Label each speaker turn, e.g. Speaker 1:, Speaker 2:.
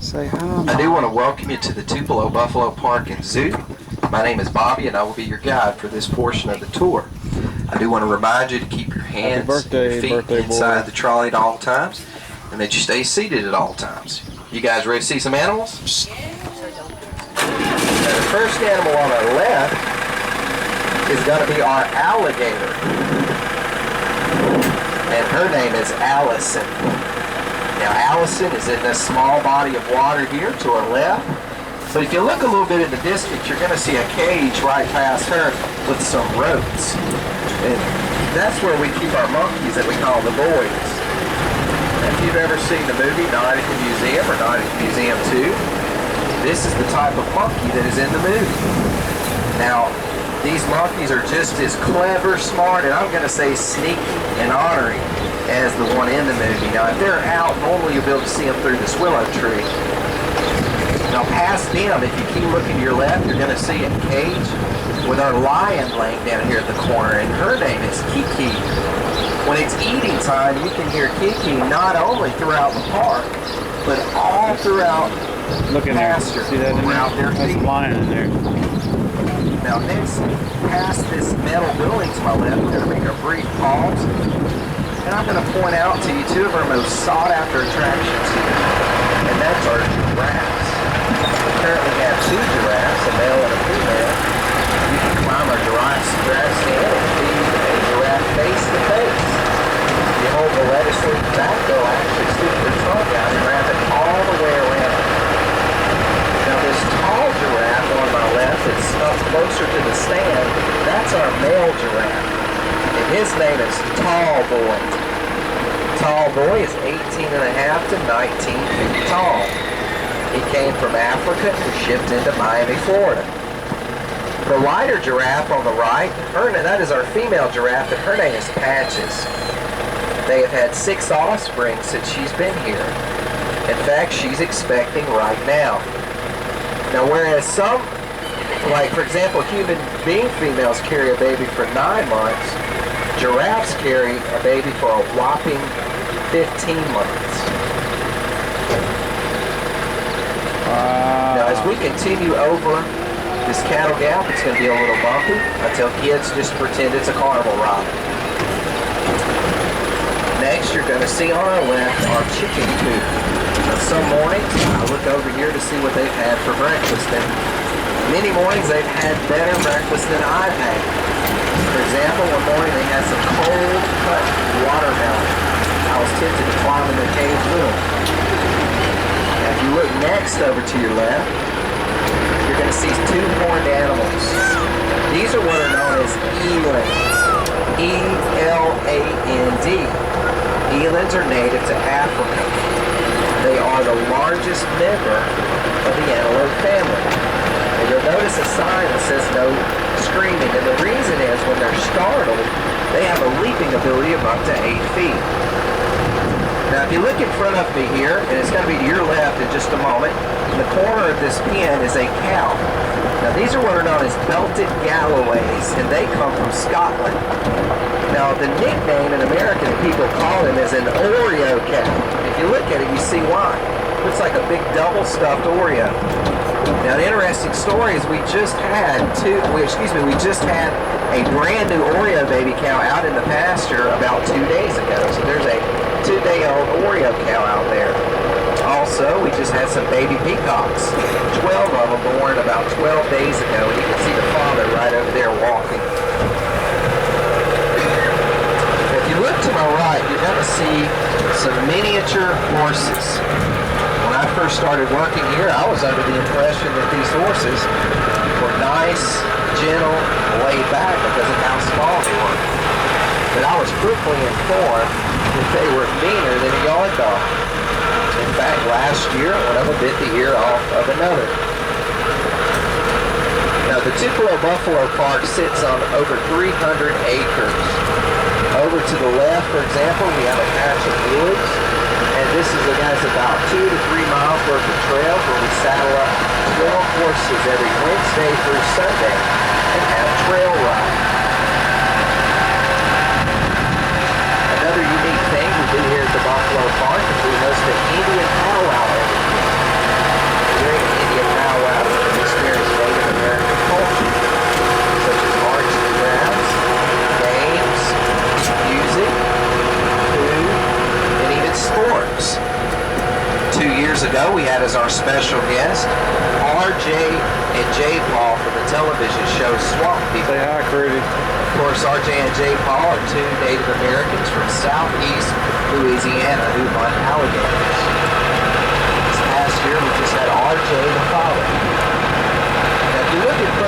Speaker 1: Say hi.
Speaker 2: I do want to welcome you to the Tupelo Buffalo Park and Zoo. My name is Bobby and I will be your guide for this portion of the tour. I do want to remind you to keep your hands and your feet inside the trolley at all times and that you stay seated at all times. You guys ready to see some animals? Now, the first animal on our left is going to be our alligator. And her name is Allison. Now Allison is in this small body of water here to our left. But if you look a little bit in the distance, you're going to see a cage right past her with some ropes. And that's where we keep our monkeys that we call the boys. Now, if you've ever seen the movie Night at the Museum or Night at the Museum 2, this is the type of monkey that is in the movie. Now, these monkeys are just as clever, smart, and I'm going to say sneaky and honoring as the one in the movie. Now, if they're out, normally you'll be able to see them through this willow tree. Now, past them, if you keep looking to your left, you're going to see a cage with our lion laying down here at the corner, and her name is Kiki. When it's eating time, you can hear Kiki not only throughout the park, but all throughout
Speaker 1: the pasture.
Speaker 2: See that in there?
Speaker 1: There's a lion in there.
Speaker 2: Now, next, past this metal building to my left, we're going to make a brief pause. And I'm going to point out to you two of our most sought-after attractions here, and that's our giraffes. We currently have two giraffes, a male and a female. You can climb our giraffe stand and feed a giraffe face-to-face. You hold the lettuce leaf back, they'll actually stick their trunk out and wrap it all the way around. Now this tall giraffe on my left that's up closer to the stand, that's our male giraffe. And his name is Tall Boy. Tall Boy is 18 and a half to 19 feet tall. He came from Africa and was shipped into Miami, Florida. The lighter giraffe on the right, that is our female giraffe, and her name is Patches. They have had 6 offspring since she's been here. In fact, she's expecting right now. Now, whereas some, like for example, human being females carry a baby for 9 months, giraffes carry a baby for a whopping 15 months. Now, as we continue over this cattle gap, it's going to be a little bumpy. I tell kids just pretend it's a carnival ride. Next, you're going to see on our left our chicken coop. Now, some mornings, I look over here to see what they've had for breakfast, and many mornings they've had better breakfast than I've had. For example, one morning they had some cold cut watermelon. I was tempted to climb in their cage with them. Now, if you look next over to your left, you're going to see 2 horned animals. These are what are known as elands. E-L-A-N-D. Elands are native to Africa. They are the largest member of the antelope family. And you'll notice a sign that says no screaming, and the reason is when they're startled, they have a leaping ability of up to 8 feet. Now, if you look in front of me here, and it's going to be to your left in just a moment, in the corner of this pen is a cow. Now, these are what are known as belted Galloways, and they come from Scotland. Now, the nickname in America that people call them is an Oreo cow. If you look at it, you see why. It looks like a big double-stuffed Oreo. Now, an interesting story is we just had a brand new Oreo baby cow out in the pasture about 2 days ago. So there's a 2-day-old Oreo cow out there. Also, we just had some baby peacocks. 12 of them born about 12 days ago. And you can see the father right over there walking. If you look to my right, you're going to see some miniature horses. When I first started working here, I was under the impression that these horses were nice, gentle, laid back because of how small they were. But I was quickly informed that they were meaner than a yard dog. In fact, last year, one of them bit the ear off of another. Now, the Tupelo Buffalo Park sits on over 300 acres. Over to the left, for example, we have a patch of woods. And this is about 2 to 3 miles worth of trails where we saddle up 12 horses every Wednesday through Sunday and have trail rides. Another unique thing we do here at the Buffalo Park is we host an Indian powwow every year. ago, we had as our special guest R.J. and J. Paul for the television show Swamp People.
Speaker 1: Say hi, Crudy.
Speaker 2: Of course, R.J. and J. Paul are two Native Americans from southeast Louisiana who hunt alligators. This past year, we just had R.J. the father. Now, if you look at